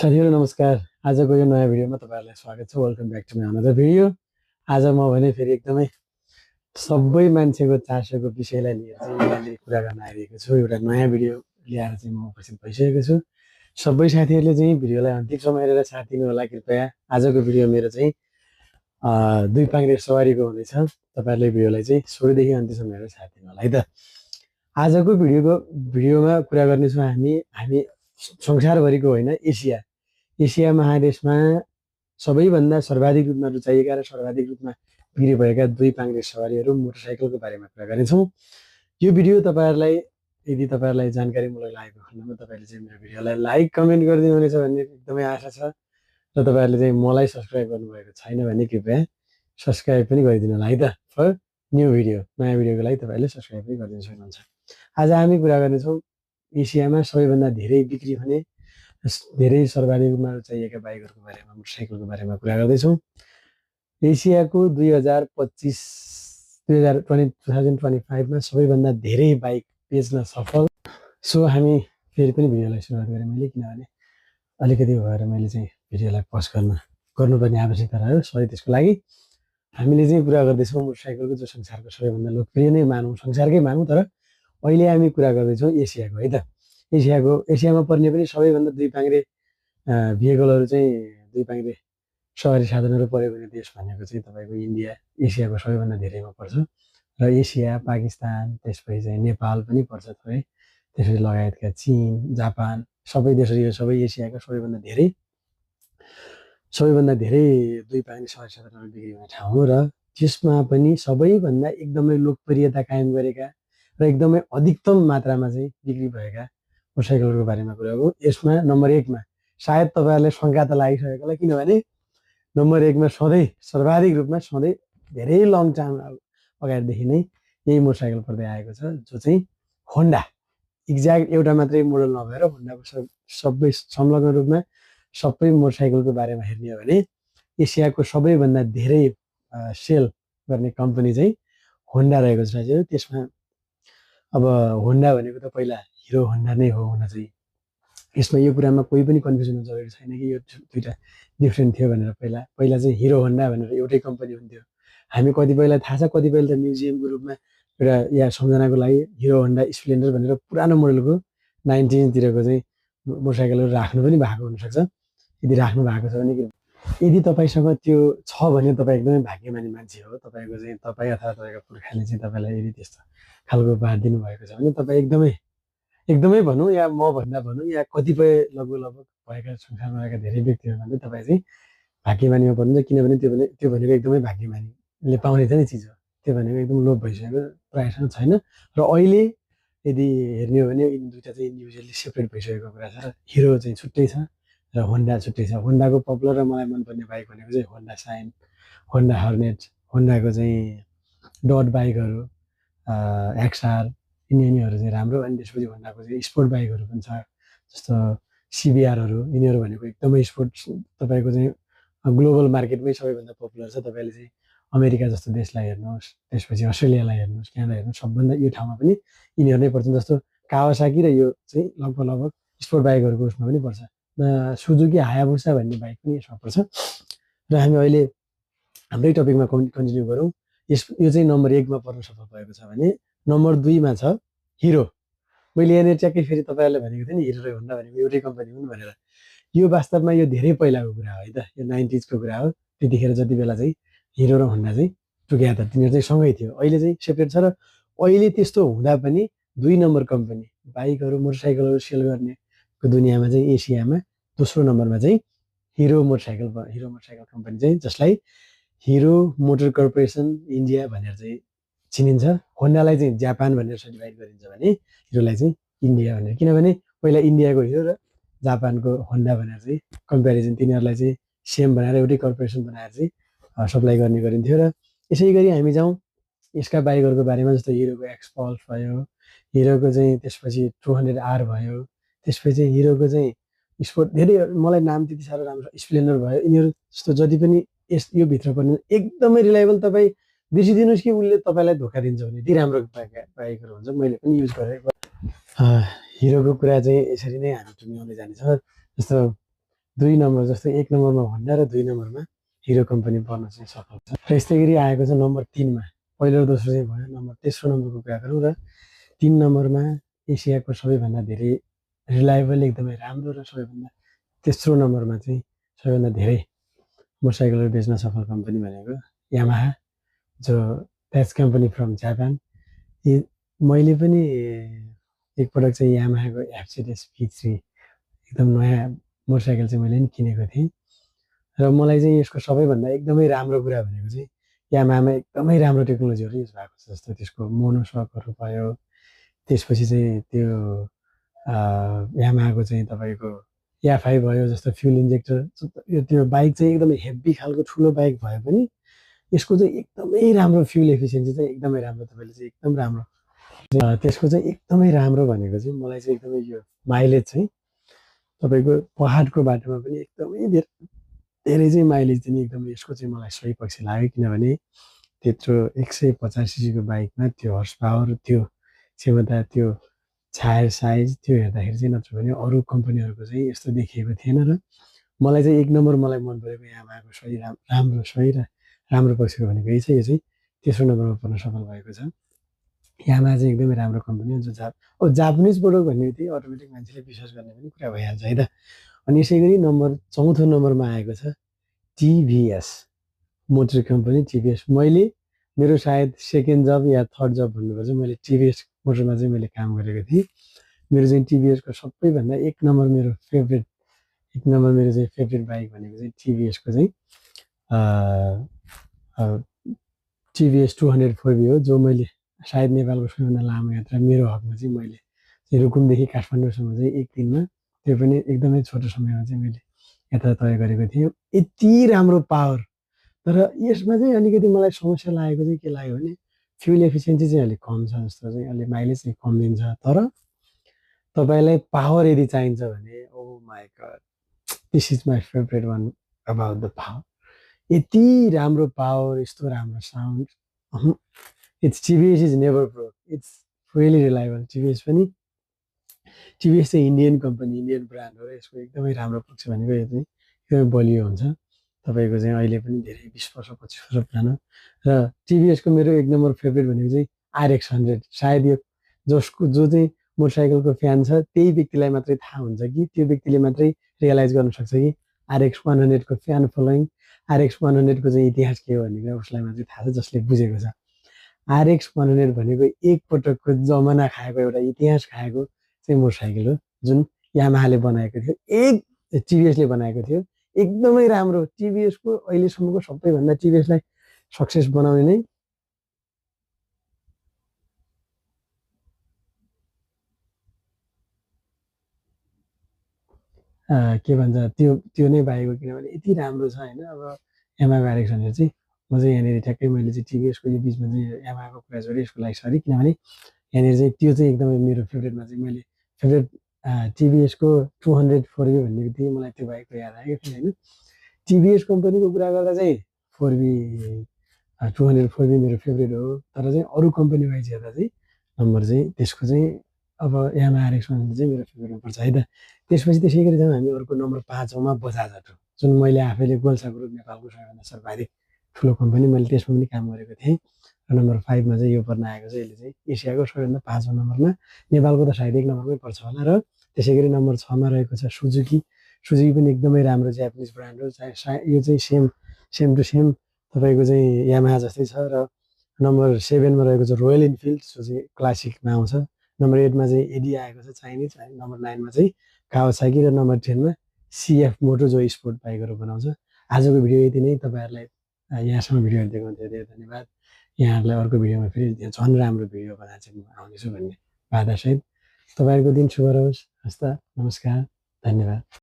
साथीहरू नमस्कार। आजको यो नयाँ भिडियोमा तपाईँहरूलाई स्वागत छ। Welcome back to my another video. आज म भने फेरि एकदमै सबै मान्छेको चासोको विषयलाई लिएर चाहिँ यहाँनिर कुरा गर्न आइरहेको छु। एउटा नयाँ भिडियो ल्याएर चाहिँ म उपस्थित भइसकेको छु। सबै साथीहरूले चाहिँ भिडियोलाई अन्तिमसम्म हेरेर साथ दिनु होला कृपया। आजको भिडियो मेरो चाहिँ दुई पाङ्ग्रे सवारीको हुँदैछ। तपाईँहरूले भिडियोलाई चाहिँ सुरुदेखि अन्तिमसम्म हेरेर साथ दिनु होला है त। आजको भिडियोमा कुरा गर्नेछौँ हामी संसारभरिको होइन, एसिया महादेशमा सबैभन्दा सर्वाधिक रूपमा रुचाइएका र सर्वाधिक रूपमा बिक्री भएका दुई पाङ्ग्रे सवारीहरू मोटरसाइकलको बारेमा कुरा गर्नेछौँ। यो भिडियो यदि तपाईँहरूलाई जानकारीमूलक लागेको खण्डमा तपाईँले चाहिँ मेरो भिडियोलाई लाइक कमेन्ट गरिदिनुहुनेछ भन्ने एकदमै आशा छ। र तपाईँहरूले चाहिँ मलाई सब्सक्राइब गर्नुभएको छैन भने कृपया सब्सक्राइब पनि गरिदिनु होला है त। फर न्यू भिडियो, नयाँ भिडियोको लागि तपाईँहरूले सब्सक्राइब पनि गरिदिनु सक्नुहुन्छ। आज हामी कुरा गर्नेछौँ एसियामा सबैभन्दा धेरै बिक्री हुने, धेरै सर्वाधिक रूपमा रुचाइएका बाइकहरूको बारेमा, मोटरसाइकलको बारेमा कुरा गर्दैछौँ। एसियाको 2025मा सबैभन्दा धेरै बाइक बेच्न सफल। सो हामी फेरि पनि भिडियोलाई सुरुवात गरेँ मैले, किनभने अलिकति भएर मैले चाहिँ भिडियोलाई पज गर्नुपर्ने आवश्यकता रह्यो। सरी त्यसको लागि। हामीले चाहिँ कुरा गर्दैछौँ मोटरसाइकलको, जो संसारको सबैभन्दा लोकप्रिय नै मानौँ, संसारकै मानौँ, तर अहिले हामी कुरा गर्दैछौँ एसियाको है त। एसियामा पर्ने पनि सबैभन्दा दुई पाङ्ग्रे भेहिकलहरू चाहिँ, दुई पाङ्ग्रे सवारी साधनहरू प्रयोग हुने देश भनेको चाहिँ तपाईँको इन्डिया एसियाको सबैभन्दा धेरैमा पर्छ। र एसिया, पाकिस्तान, त्यसपछि चाहिँ नेपाल पनि पर्छ थोरै, त्यसपछि लगायतका चीन, जापान, सबै देशहरू, यो सबै एसियाका सबैभन्दा धेरै दुई पाङ्ग्रे सवारी साधनहरू बिक्री हुने ठाउँ हो। र त्यसमा पनि सबैभन्दा एकदमै लोकप्रियता कायम गरेका र एकदमै अधिकतम मात्रामा चाहिँ बिक्री भएका मोटरसाइकलहरूको बारेमा कुरा गरौँ। यसमा नम्बर 1मा सायद तपाईँहरूलाई शङ्का त लागिसकेको होला, किनभने नम्बर 1मा सधैँ सर्वाधिक रूपमा सधैँ धेरै लङ टाइम अगाडिदेखि नै यही मोटरसाइकल पर्दै आएको छ, जो चाहिँ होन्डा। एक्ज्याक्ट एउटा मात्रै मोडल नभएर होन्डाको सबै संलग्न रूपमा सबै मोटरसाइकलको बारेमा हेर्ने हो भने एसियाको सबैभन्दा धेरै सेल गर्ने कम्पनी चाहिँ होन्डा रहेको छ। त्यसमा अब होन्डा भनेको त पहिला हिरो होन्डा नै हो हुन चाहिँ। यसमा यो कुरामा कोही पनि कन्फ्युजन हुनु जरुरी छैन कि यो दुईवटा डिफ्रेन्ट थियो भनेर। पहिला चाहिँ हिरो होन्डा भनेर एउटै कम्पनी हुन्थ्यो। हामी कतिपयलाई थाहा छ, कतिपयले त म्युजियमको रूपमा एउटा या सम्झनाको लागि हिरो होन्डा स्प्लेन्डर भनेर पुरानो मोडलको 19तिरको चाहिँ मोटरसाइकलहरू राख्नु पनि भएको हुनसक्छ। यदि राख्नु भएको छ भने, यदि तपाईँसँग त्यो छ भने तपाईँ एकदमै भाग्यमानी मान्छे हो। तपाईँ अथवा तपाईँको पुर्खाले चाहिँ तपाईँलाई यदि त्यस्तो खालको उपहार दिनुभएको छ भने तपाईँ एकदमै भनौँ, या म भन्दा भनौँ, या कतिपय लगभग भएका संसारमा भएका धेरै व्यक्तिहरूमा चाहिँ तपाईँ चाहिँ भाग्यमानीमा पर्नुहुन्छ। किनभने त्यो भनेको एकदमै भाग्यमानीले पाउने चाहिँ चिज हो। त्यो भनेको एकदम लोभ भइसकेको प्रायःसँग छैन। र अहिले यदि हेर्ने हो भने यिनी दुईवटा चाहिँ इन्डिभिजुअली सेपरेट भइसकेको कुरा छ। हिरो चाहिँ छुट्टै छ र होन्डा छुट्टै छ। होन्डाको पपुलर र मलाई मनपर्ने बाइक भनेको चाहिँ होन्डा साइन, होन्डा हर्नेट, होन्डाको चाहिँ डट बाइकहरू, एक्सआर, यिनीहरू चाहिँ राम्रो। अनि त्यसपछि होन्डाको चाहिँ स्पोर्ट बाइकहरू पनि छ, जस्तो सिबिआरहरू। यिनीहरू भनेको एकदमै स्पोर्ट, तपाईँको चाहिँ ग्लोबल मार्केटमै सबैभन्दा पपुलर छ। तपाईँले चाहिँ अमेरिका जस्तो देशलाई हेर्नुहोस्, त्यसपछि अस्ट्रेलियालाई हेर्नुहोस्, क्यानाडा हेर्नुहोस्, सबभन्दा यो ठाउँमा पनि यिनीहरू नै पर्छन्। जस्तो कावासाकी र यो चाहिँ लगभग स्पोर्ट बाइकहरूको उसमा पनि पर्छ। सुजुकी हायाबुसा भन्ने बाइक पनि यसमा पर्छ। र हामी अहिले हाम्रै टपिकमा कन्टिन्यू गरौँ। यो चाहिँ नम्बर 1मा पर्न सफल भएको छ भने नम्बर 2मा छ हिरो। मैले यहाँनिर ट्याक्कै फेरि तपाईँहरूलाई भनेको थिएँ नि, हिरो र होन्डा भनेको एउटै कम्पनी हुन् भनेर। यो वास्तवमा यो धेरै पहिलाको कुरा हो है त, यो 90sको कुरा हो। त्यतिखेर जति बेला चाहिँ हिरो र होन्डा चाहिँ टुगेदर, तिनीहरू चाहिँ सँगै थियो। अहिले चाहिँ सेपरेट छ। र अहिले त्यस्तो हुँदा पनि 2 नम्बर कम्पनी बाइकहरू, मोटरसाइकलहरू सेल गर्नेको दुनियाँमा चाहिँ एसियामा दोस्रो नम्बरमा चाहिँ हिरो मोटरसाइकल कम्पनी चाहिँ, जसलाई हिरो मोटर कर्पोरेसन इन्डिया भनेर चाहिँ चिनिन्छ। होन्डालाई चाहिँ जापान भनेर सर्टिफाइड गरिन्छ भने हिरोलाई चाहिँ इन्डिया भनेर। किनभने पहिला इन्डियाको हिरो र जापानको होन्डा भनेर चाहिँ कम्पेरिजन, तिनीहरूलाई चाहिँ सेम बनाएर एउटै कर्पोरेसन बनाएर चाहिँ सप्लाई गर्ने गरिन्थ्यो। र यसै गरी हामी जाउँ यसका बाइकहरूको बारेमा, जस्तो हिरोको एक्सपल्स भयो, हिरोको चाहिँ त्यसपछि 200R भयो, त्यसपछि हिरोको चाहिँ स्पोर्ट धेरै, मलाई नाम त्यति साह्रो राम्रो, स्प्लेन्डर भयो। यिनीहरू जस्तो जति पनि यो भित्र पर्ने एकदमै रिलायबल। तपाईँ बिर्सिदिनुहोस् कि उसले तपाईँलाई धोका दिन्छ भने यति राम्रो बाइकहरू हुन्छ। मैले पनि युज गरेको। हिरोको कुरा चाहिँ यसरी नै हामी टुङ्ग्याउँदै जानेछौँ। जस्तो 2 नम्बर जस्तो 1 नम्बरमा होन्डा र 2 नम्बरमा हिरो कम्पनी बन्न चाहिँ सफल छ र यस्तै गरी आएको छ नम्बर 3 मा पहिलो र दोस्रो चाहिँ भयो नम्बर तेस्रो नम्बरको कुरा गरौँ र 3 नम्बरमा एसियाको सबैभन्दा धेरै रिलायबल एकदमै राम्रो र सबैभन्दा तेस्रो नम्बरमा चाहिँ सबैभन्दा धेरै मोटरसाइकलहरू बेच्न सफल कम्पनी भनेको यामाहा जो द्याट्स कम्पनी फ्रम जापान मैले पनि एकपटक चाहिँ यामाहाको एफजेडएस V3 एकदम नयाँ मोटरसाइकल चाहिँ मैले पनि किनेको थिएँ र मलाई चाहिँ यसको सबैभन्दा एकदमै राम्रो कुरा भनेको चाहिँ यामाहामा एकदमै राम्रो टेक्नोलोजीहरू युज भएको छ जस्तो त्यसको मोनोसकहरू भयो त्यसपछि चाहिँ त्यो यामाहाको चाहिँ तपाईँको एफआई भयो जस्तो फ्युल इन्जेक्टर त्यो बाइक चाहिँ एकदमै हेभी खालको ठुलो बाइक भए पनि यसको चाहिँ एकदमै राम्रो फ्युल एफिसियन्सी चाहिँ एकदमै राम्रो तपाईँले चाहिँ एकदम राम्रो त्यसको चाहिँ एकदमै राम्रो भनेको चाहिँ मलाई चाहिँ एकदमै यो माइलेज चाहिँ तपाईँको पहाडको बाटोमा पनि एकदमै धेरै चाहिँ माइलेज दिने एकदमै यसको चाहिँ मलाई सही पक्ष लाग्यो किनभने त्यत्रो 150 सीसीको बाइकमा त्यो हर्स पावर त्यो क्षमता त्यो छायर साइज त्यो हेर्दाखेरि चाहिँ नत्र भने अरू कम्पनीहरूको चाहिँ यस्तो देखिएको थिएन र मलाई चाहिँ 1 नम्बर मलाई मन परेको यामाहाको सही राम्रो सही र राम्रो पक्षको भनेको यही छ यो चाहिँ तेस्रो नम्बरमा पर्न सफल भएको छ यामाहा चाहिँ एकदमै राम्रो कम्पनी हो जो जापानिज प्रोडक्ट भन्ने बित्तिकै अटोमेटिक मान्छेले विश्वास गर्ने पनि कुरा भइहाल्छ है त अनि यसै गरी चौथो नम्बरमा आएको छ टिभिएस मोटर कम्पनी टिभिएस मैले मेरो सायद सेकेन्ड जब या थर्ड जब भन्नुपर्छ मैले टिभिएस मोटरमा चाहिँ मैले काम गरेको थिएँ मेरो चाहिँ टिभिएसको सबैभन्दा एक नम्बर मेरो चाहिँ फेभरेट बाइक भनेको चाहिँ टिभिएसको चाहिँ टिभिएस 200 हो जो मैले सायद नेपालको सबैभन्दा लामो यात्रा मेरो हकमा चाहिँ मैले रुकुमदेखि काठमाडौँसम्म चाहिँ एक दिनमा त्यो पनि एकदमै छोटो समयमा चाहिँ मैले यात्रा तय गरेको थिएँ यति राम्रो पावर तर यसमा चाहिँ अलिकति मलाई समस्या लागेको चाहिँ के लाग्यो भने फ्युल एफिसियन्सी चाहिँ अलिक कम छ जस्तो चाहिँ अलिक माइलेज चाहिँ कम दिन्छ तर तपाईँलाई पावर यदि चाहिन्छ भने oh my God this is my favourite one about the power यति राम्रो पावर यस्तो राम्रो sound it's TVS is never broke it's really reliable TVS चाहिँ इन्डियन कम्पनी इन्डियन ब्रान्ड हो र यसको एकदमै राम्रो पक्ष भनेको यो चाहिँ एकदमै बलियो हुन्छ तपाईँको चाहिँ अहिले पनि धेरै 20 वर्ष 25 वर्ष पुरानो र टिभिएसको मेरो एक नम्बर फेभरेट भनेको चाहिँ RX 100 सायद यो जो चाहिँ मोटरसाइकलको फ्यान छ त्यही व्यक्तिलाई मात्रै थाहा हुन्छ कि त्यो व्यक्तिले मात्रै रियलाइज गर्न सक्छ कि RX 100 को फ्यान फलोइङ RX 100 को चाहिँ इतिहास के हो भन्ने कुरा उसलाई मात्रै थाहा छ जसले बुझेको छ RX 100 भनेको एकपटकको जमाना खाएको एउटा इतिहास खाएको चाहिँ मोटरसाइकल हो जुन यामाहाले बनाएको थियो टिभिएसले बनाएको थियो एकदमै राम्रो टिभिएसको अहिलेसम्मको सबैभन्दा टिभिएसलाई सक्सेस बनाउने नै के भन्छ त्यो नै बाइक हो किनभने यति राम्रो छ होइन अब यामाहाको RX 100 चाहिँ म चाहिँ यहाँनिर ठ्याक्कै मैले चाहिँ टिभिएसको यो बिचमा चाहिँ यामाहाको कुरा जोडेँ यसको लागि सरी किनभने यहाँनिर चाहिँ त्यो चाहिँ एकदमै मेरो फेभरेटमा चाहिँ मैले फेभरेट टिभिएसको 200 भन्ने बित्तिकै मलाई त्यो बाइकको याद आयो कि होइन टिभिएस कम्पनीको कुरा गर्दा चाहिँ 200 मेरो फेभरेट हो तर चाहिँ अरू कम्पनी वाइज हेर्दा चाहिँ नम्बर चाहिँ त्यसको चाहिँ अब यामाहा RX 100 चाहिँ मेरो फेभरेटमा पर्छ है त त्यसपछि त्यसै गरी जाउँ हामी अर्को नम्बर 5 मा बजाज अटो जुन मैले आफैले गोल्सा ग्रुप नेपालको सबैभन्दा सर्वाधिक ठुलो कम्पनी मैले त्यसमा पनि काम गरेको थिएँ र नम्बर 5 मा चाहिँ यो पर्न आएको छ यसले चाहिँ एसियाको सबैभन्दा 5औं नम्बरमा नेपालको त सायद 1 नम्बरमै पर्छ होला र त्यसै गरी नम्बर 6 मा रहेको छ सुजुकी पनि एकदमै राम्रो जापानिज ब्रान्ड हो यो चाहिँ सेम टु सेम तपाईँको चाहिँ यामाहा जस्तै छ र नम्बर 7 मा रहेको छ रोयल इनफिल्ड जो चाहिँ क्लासिकमा आउँछ नम्बर 8 मा चाहिँ एडी आएको छ चाइनिज नम्बर 9 मा चाहिँ कावासाकी र नम्बर 10 मा CF मोटो जो स्पोर्ट बाइकहरू बनाउँछ आजको भिडियो यति नै तपाईँहरूलाई यहाँसम्म भिडियो हेरिदिएको धेरै धेरै धन्यवाद यहाँहरूलाई अर्को भिडियोमा फेरि झन् राम्रो भिडियो बनाएर चाहिँ म आउनेछु भन्ने वादासहित तपाईँहरूको दिन शुभ रहोस् हस्त नमस्कार धन्यवाद